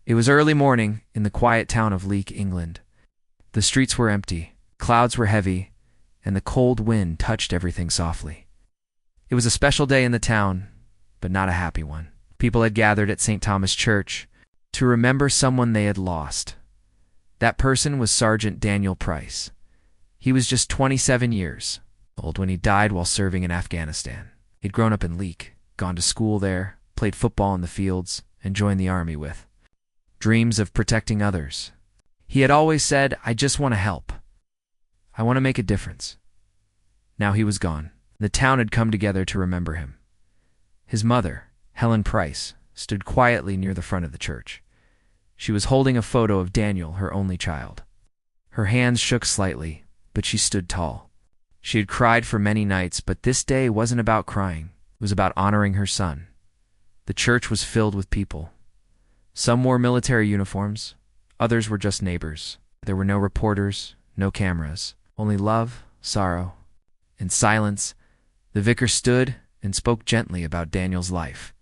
It was early morning in the quiet town of Leek, England. The streets were empty, clouds were heavy, and the cold wind touched everything softly. It was a special day in the town, but not a happy one. People had gathered at St. Thomas Church to remember someone they had lost. That person was Sergeant Daniel Price. He was just 27 years old when he died while serving in Afghanistan. He'd grown up in Leek, gone to school there, played football in the fields, and joined the army with dreams of protecting others. He had always said, "I just want to help. I want to make a difference." Now he was gone. The town had come together to remember him. His mother, Helen Price, stood quietly near the front of the church. She was holding a photo of Daniel, her only child. Her hands shook slightly, but she stood tall. She had cried for many nights, but this day wasn't about crying. It was about honoring her son. The church was filled with people. Some wore military uniforms, others were just neighbors. There were no reporters, no cameras, only love, sorrow, and silence. The vicar stood and spoke gently about Daniel's life.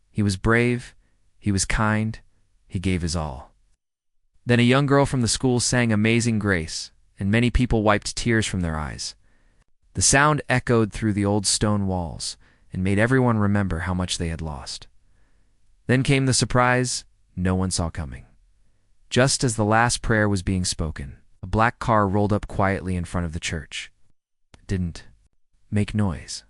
He was brave, he was kind, he gave his all. Then a young girl from the school sang Amazing Grace, and many people wiped tears from their eyes. The sound echoed through the old stone walls and made everyone remember how much they had lost. Then came the surprise no one saw coming. Just as the last prayer was being spoken, a black car rolled up quietly in front of the church. It didn't make noise.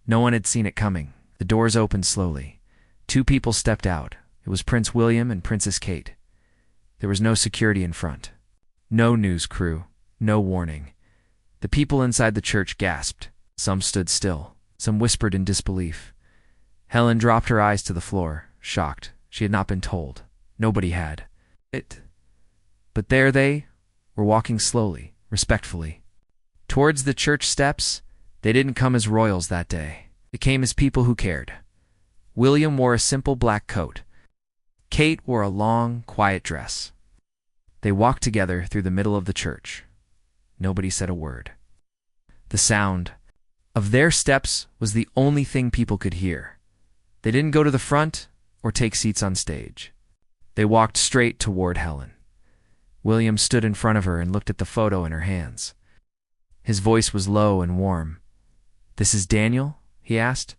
No one had seen it coming. The doors opened slowly. Two people stepped out. It was Prince William and Princess Kate. There was no security in front. No news crew. No warning. The people inside the church gasped. Some stood still. Some whispered in disbelief. Helen dropped her eyes to the floor, shocked. She had not been told. Nobody had. But there they were, walking slowly, respectfully. Towards the church steps. They didn't come as royals that day. They came as people who cared. William wore a simple black coat. Kate wore a long, quiet dress. They walked together through the middle of the church. Nobody said a word. The sound of their steps was the only thing people could hear. They didn't go to the front or take seats on stage. They walked straight toward Helen. William stood in front of her and looked at the photo in her hands. His voice was low and warm. "This is Daniel?" he asked.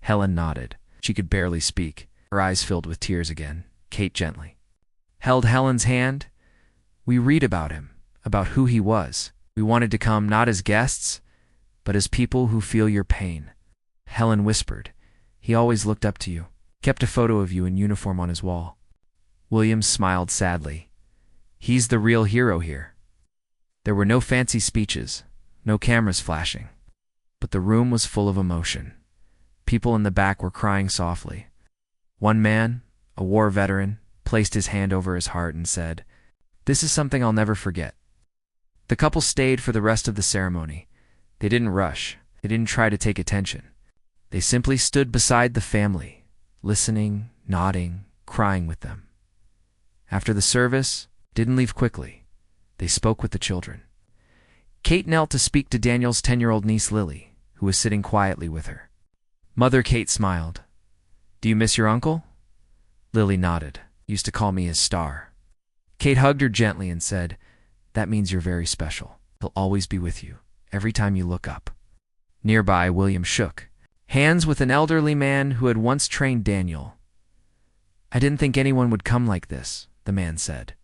Helen nodded. She could barely speak. Her eyes filled with tears again. Kate gently held Helen's hand. "We read about him, about who he was. We wanted to come not as guests, but as people who feel your pain." Helen whispered, "He always looked up to you, kept a photo of you in uniform on his wall." William smiled sadly. "He's the real hero here." There were no fancy speeches, no cameras flashing, but the room was full of emotion. People in the back were crying softly. One man, a war veteran, placed his hand over his heart and said, "This is something I'll never forget." The couple stayed for the rest of the ceremony. They didn't rush. They didn't try to take attention. They simply stood beside the family, listening, nodding, crying with them. After the service, didn't leave quickly. They spoke with the children. Kate knelt to speak to Daniel's 10-year-old niece Lily, who was sitting quietly with her. Mother Kate smiled. "Do you miss your uncle?" Lily nodded. "Used to call me his star." Kate hugged her gently and said, "That means you're very special. He'll always be with you, every time you look up." Nearby, William shook hands with an elderly man who had once trained Daniel. "I didn't think anyone would come like this," the man said.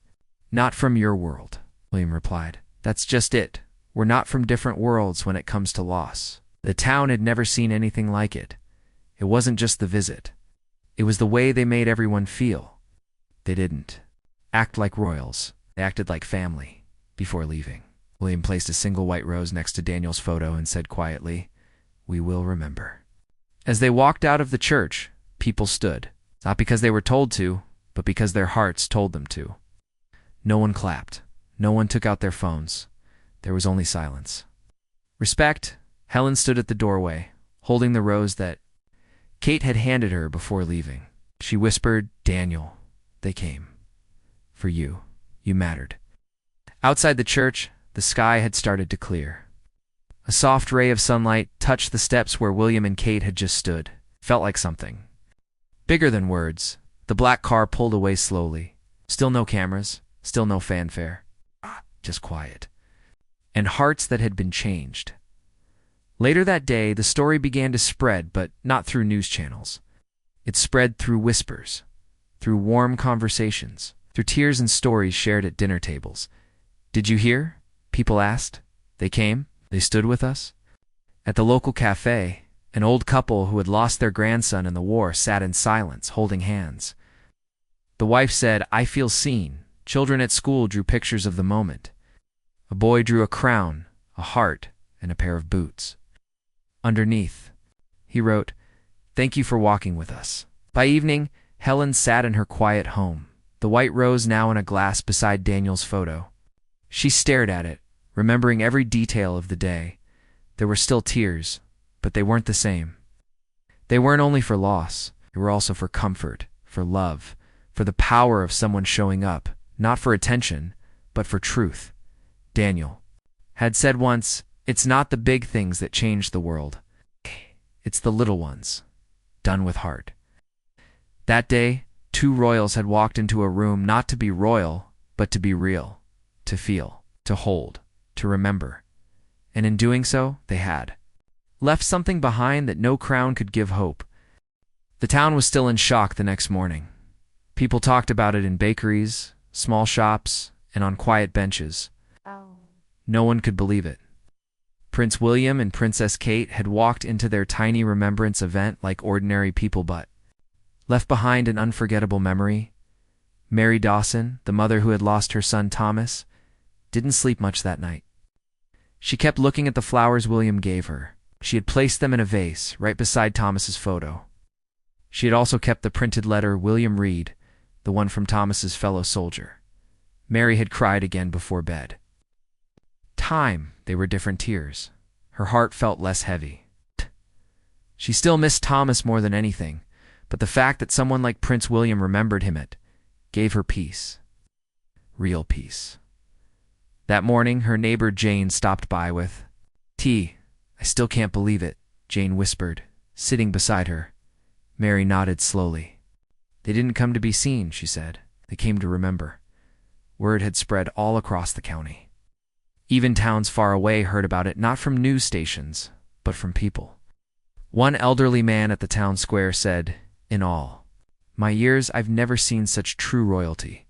"Not from your world," William replied. "That's just it. We're not from different worlds when it comes to loss." The town had never seen anything like it. It wasn't just the visit. It was the way they made everyone feel. They didn't act like royals. They acted like family before leaving. William placed a single white rose next to Daniel's photo and said quietly, "We will remember." As they walked out of the church, people stood, not because they were told to, but because their hearts told them to. No one clapped. No one took out their phones. There was only silence. Respect. Helen stood at the doorway, holding the rose that Kate had handed her before leaving. She whispered, "Daniel, they came. For you. You mattered." Outside the church, the sky had started to clear. A soft ray of sunlight touched the steps where William and Kate had just stood. Felt like something bigger than words, The black car pulled away slowly. Still no cameras, still no fanfare. Just quiet. And hearts that had been changed. Later that day, the story began to spread, but not through news channels. It spread through whispers, through warm conversations, through tears and stories shared at dinner tables. Did you hear? People asked. They came. They stood with us. At the local cafe, an old couple who had lost their grandson in the war sat in silence, holding hands. The wife said, "I feel seen." Children at school drew pictures of the moment. A boy drew a crown, a heart, and a pair of boots. Underneath, he wrote, "Thank you for walking with us." By evening, Helen sat in her quiet home, the white rose now in a glass beside Daniel's photo. She stared at it, remembering every detail of the day. There were still tears, but they weren't the same. They weren't only for loss, they were also for comfort, for love, for the power of someone showing up, not for attention, but for truth. Daniel had said once, "It's not the big things that change the world. It's the little ones, done with heart." That day, two royals had walked into a room not to be royal, but to be real, to feel, to hold, to remember. And in doing so, they had left something behind that no crown could give hope. The town was still in shock the next morning. People talked about it in bakeries, small shops, and on quiet benches. No one could believe it. Prince William and Princess Kate had walked into their tiny remembrance event like ordinary people, but left behind an unforgettable memory. Mary Dawson, the mother who had lost her son Thomas, didn't sleep much that night. She kept looking at the flowers William gave her. She had placed them in a vase right beside Thomas's photo. She had also kept the printed letter William Reed, the one from Thomas's fellow soldier. Mary had cried again before bed. They were different tears. Her heart felt less heavy. She still missed Thomas more than anything, but the fact that someone like Prince William remembered him gave her peace. Real peace. That morning, her neighbor Jane stopped by with tea. "I still can't believe it," Jane whispered, sitting beside her. Mary nodded slowly. "They didn't come to be seen," she said. "They came to remember." Word had spread all across the county. Even towns far away heard about it, not from news stations, but from people. One elderly man at the town square said, "In all my years, I've never seen such true royalty.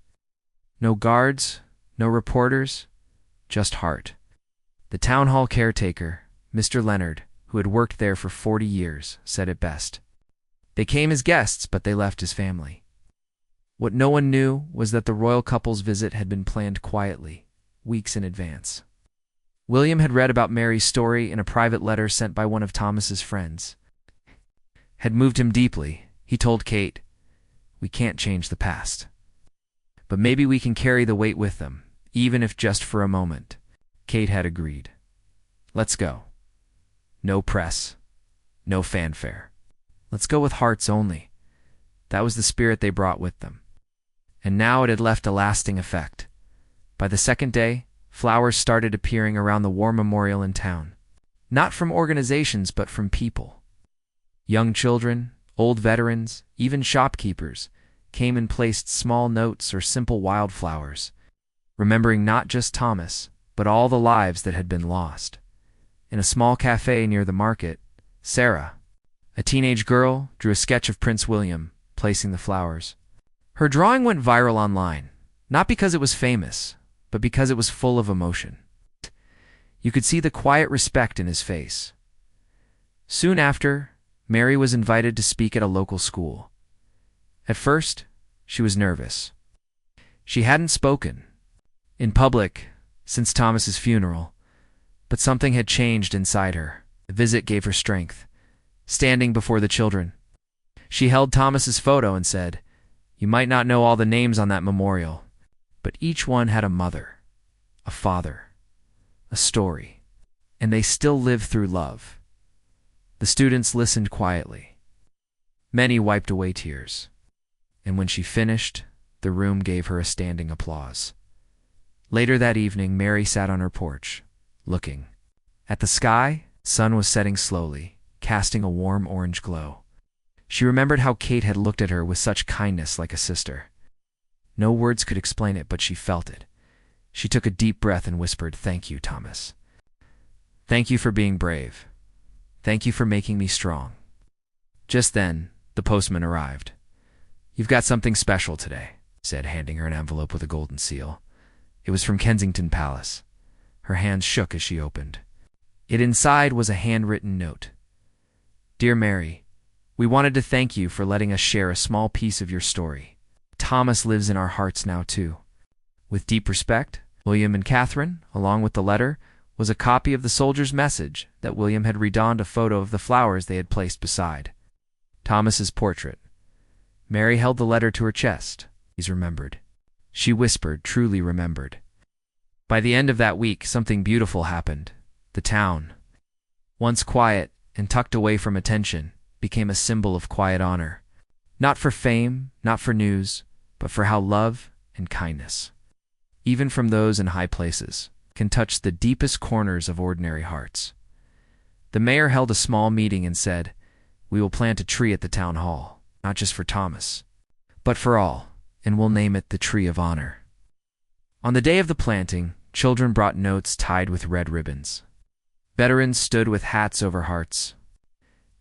No guards, no reporters, just heart." The town hall caretaker, Mr. Leonard, who had worked there for 40 years, said it best. They came as guests, but they left as family. What no one knew was that the royal couple's visit had been planned quietly, weeks in advance. William had read about Mary's story in a private letter sent by one of Thomas's friends. Had moved him deeply. He told Kate, "We can't change the past, but maybe we can carry the weight with them, even if just for a moment." Kate had agreed. "Let's go. No press, no fanfare. Let's go with hearts only." That was the spirit they brought with them. And now it had left a lasting effect. By the second day, flowers started appearing around the war memorial in town. Not from organizations, but from people. Young children, old veterans, even shopkeepers came and placed small notes or simple wildflowers, remembering not just Thomas, but all the lives that had been lost. In a small cafe near the market, Sarah, a teenage girl, drew a sketch of Prince William, placing the flowers. Her drawing went viral online, not because it was famous, but because it was full of emotion. You could see the quiet respect in his face. Soon after, Mary was invited to speak at a local school. At first, she was nervous. She hadn't spoken in public since Thomas's funeral, but something had changed inside her. The visit gave her strength. Standing before the children, she held Thomas's photo and said, "You might not know all the names on that memorial, but each one had a mother, a father, a story, and they still live through love." The students listened quietly. Many wiped away tears, and when she finished, the room gave her a standing applause. Later that evening, Mary sat on her porch, looking at the sky. Sun was setting slowly, casting a warm orange glow. She remembered how Kate had looked at her with such kindness, like a sister. No words could explain it, but she felt it. She took a deep breath and whispered, "Thank you, Thomas. Thank you for being brave. Thank you for making me strong." Just then, the postman arrived. "You've got something special today," he said, handing her an envelope with a golden seal. It was from Kensington Palace. Her hands shook as she opened. Inside was a handwritten note. "Dear Mary, we wanted to thank you for letting us share a small piece of your story. Thomas lives in our hearts now, too. With deep respect, William and Catherine." Along with the letter was a copy of the soldier's message that William had redonned a photo of the flowers they had placed beside Thomas's portrait. Mary held the letter to her chest. "He's remembered." She whispered, "Truly remembered." By the end of that week, something beautiful happened. The town, once quiet and tucked away from attention, became a symbol of quiet honor. Not for fame, not for news, but for how love and kindness, even from those in high places, can touch the deepest corners of ordinary hearts. The mayor held a small meeting and said, "We will plant a tree at the town hall, not just for Thomas, but for all, and we'll name it the Tree of Honor." On the day of the planting, children brought notes tied with red ribbons. Veterans stood with hats over hearts.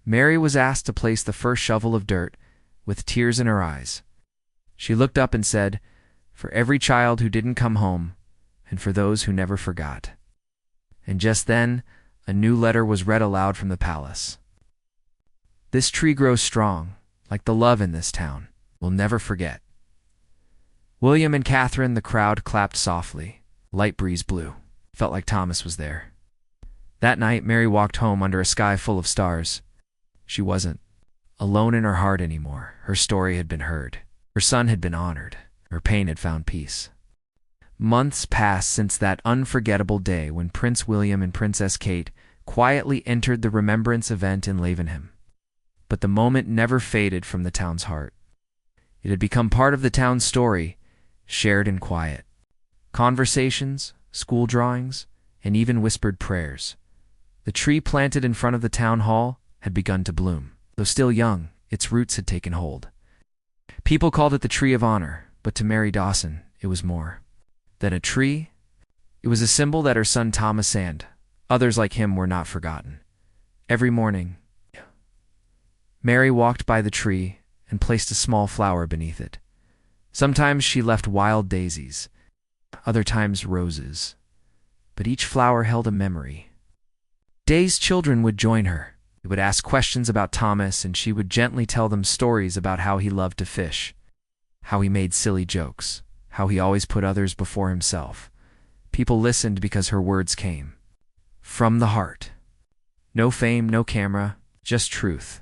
Mary was asked to place the first shovel of dirt, with tears in her eyes. She looked up and said, "For every child who didn't come home, and for those who never forgot." And just then, a new letter was read aloud from the palace. "This tree grows strong, like the love in this town. We'll never forget." William and Catherine, the crowd clapped softly. Light breeze blew. Felt like Thomas was there. That night, Mary walked home under a sky full of stars. She wasn't alone in her heart anymore. Her story had been heard. Her son had been honored. Her pain had found peace. Months passed since that unforgettable day when Prince William and Princess Kate quietly entered the remembrance event in Lavenham. But the moment never faded from the town's heart. It had become part of the town's story, shared in quiet. Conversations, school drawings, and even whispered prayers. The tree planted in front of the town hall had begun to bloom. Though still young, its roots had taken hold. People called it the Tree of Honor, but to Mary Dawson, it was more than a tree. It was a symbol that her son Thomas and others like him were not forgotten. Every morning, Mary walked by the tree and placed a small flower beneath it. Sometimes she left wild daisies, other times roses, but each flower held a memory. Days children would join her. They would ask questions about Thomas, and she would gently tell them stories about how he loved to fish, how he made silly jokes, how he always put others before himself. People listened because her words came from the heart. No fame, no camera, just truth.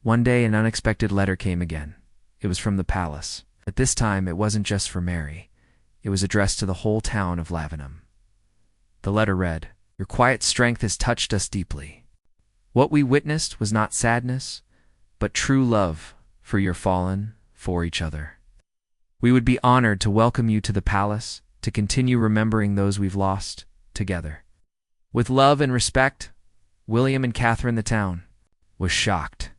One day an unexpected letter came again. It was from the palace. At this time, it wasn't just for Mary. It was addressed to the whole town of Lavenham. The letter read, "Your quiet strength has touched us deeply. What we witnessed was not sadness, but true love for your fallen, for each other. We would be honored to welcome you to the palace, to continue remembering those we've lost together. With love and respect, William and Catherine." The town was shocked.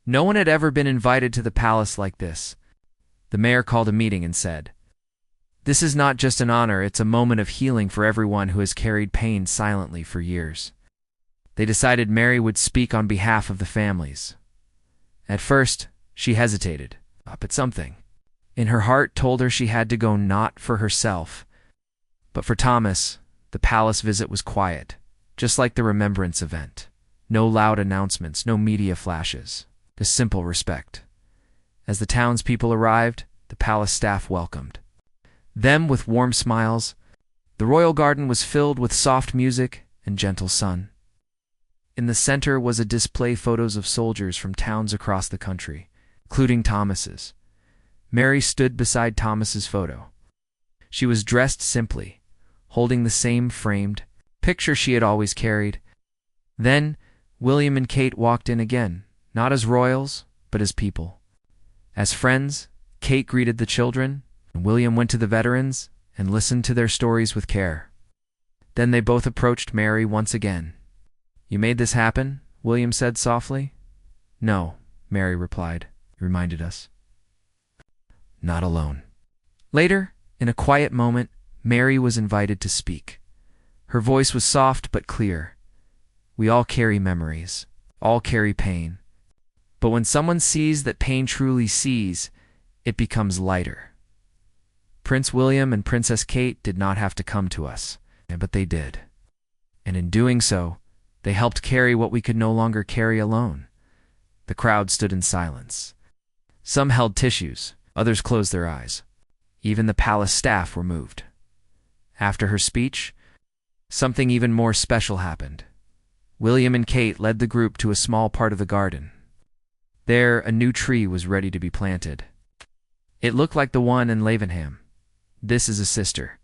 No one had ever been invited to the palace like this. The mayor called a meeting and said, "This is not just an honor, it's a moment of healing for everyone who has carried pain silently for years." They decided Mary would speak on behalf of the families. At first, she hesitated, but something in her heart told her she had to go, not for herself, but for Thomas. The palace visit was quiet, just like the remembrance event. No loud announcements, no media flashes, just simple respect. As the townspeople arrived, the palace staff welcomed them with warm smiles. The royal garden was filled with soft music and gentle sun. In the center was a display photos of soldiers from towns across the country, including Thomas's. Mary stood beside Thomas's photo. She was dressed simply, holding the same framed picture she had always carried. Then William and Kate walked in again, not as royals, but as people. As friends, Kate greeted the children, and William went to the veterans and listened to their stories with care. Then they both approached Mary once again. "You made this happen?" William said softly. "No, Mary replied, reminded us. Not alone. Later, in a quiet moment, Mary was invited to speak. Her voice was soft but clear. We all carry memories, all carry pain. But when someone sees that pain truly sees, it becomes lighter. Prince William and Princess Kate did not have to come to us, but they did. And in doing so, they helped carry what we could no longer carry alone. The crowd stood in silence. Some held tissues, others closed their eyes. Even the palace staff were moved. After her speech, something even more special happened. William and Kate led the group to a small part of the garden. There, a new tree was ready to be planted. It looked like the one in Lavenham. This is a sister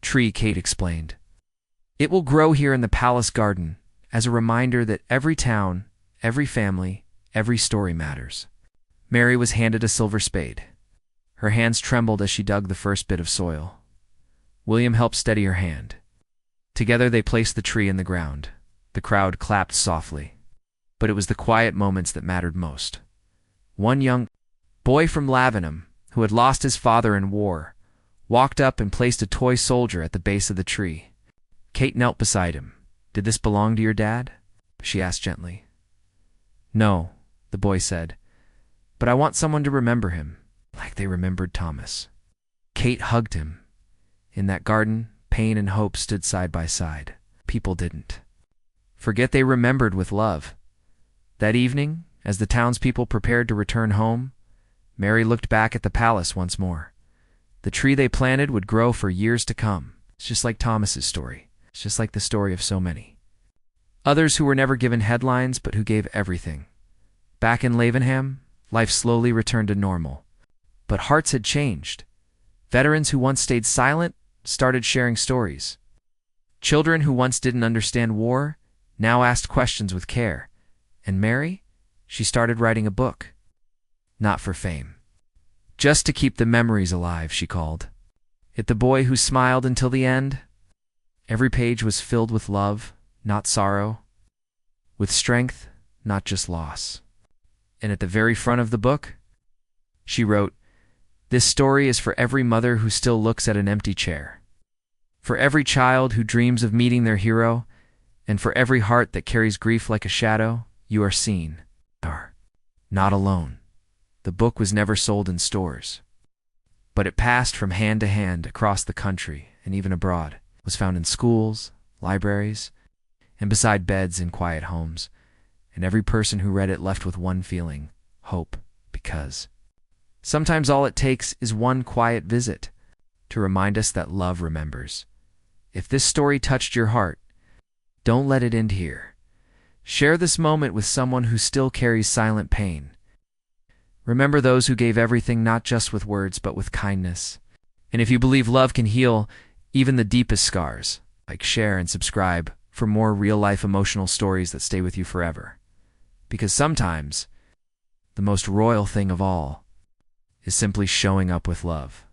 tree, Kate explained. It will grow here in the palace garden as a reminder that every town, every family, every story matters. Mary was handed a silver spade. Her hands trembled as she dug the first bit of soil. William helped steady her hand. Together they placed the tree in the ground. The crowd clapped softly. But it was the quiet moments that mattered most. One young boy from Lavenham, who had lost his father in war, walked up and placed a toy soldier at the base of the tree. Kate knelt beside him. "Did this belong to your dad?" she asked gently. "No," the boy said, "but I want someone to remember him, like they remembered Thomas." Kate hugged him. In that garden, pain and hope stood side by side. People didn't forget, they remembered with love. That evening, as the townspeople prepared to return home, Mary looked back at the palace once more. The tree they planted would grow for years to come. It's just like Thomas's story. It's just like the story of so many others who were never given headlines but who gave everything. Back in Lavenham, life slowly returned to normal. But hearts had changed. Veterans who once stayed silent started sharing stories. Children who once didn't understand war now asked questions with care. And Mary? She started writing a book. Not for fame. Just to keep the memories alive, she called it The Boy Who Smiled Until the End. Every page was filled with love, not sorrow, with strength, not just loss. And at the very front of the book, she wrote, "This story is for every mother who still looks at an empty chair, for every child who dreams of meeting their hero, and for every heart that carries grief like a shadow. You are seen, are not alone." The book was never sold in stores, but it passed from hand to hand across the country and even abroad. It was found in schools, libraries, and beside beds in quiet homes, and every person who read it left with one feeling: hope, because sometimes all it takes is one quiet visit to remind us that love remembers. If this story touched your heart, don't let it end here. Share this moment with someone who still carries silent pain. Remember those who gave everything, not just with words, but with kindness. And if you believe love can heal even the deepest scars, share and subscribe for more real-life emotional stories that stay with you forever. Because sometimes, the most royal thing of all is simply showing up with love.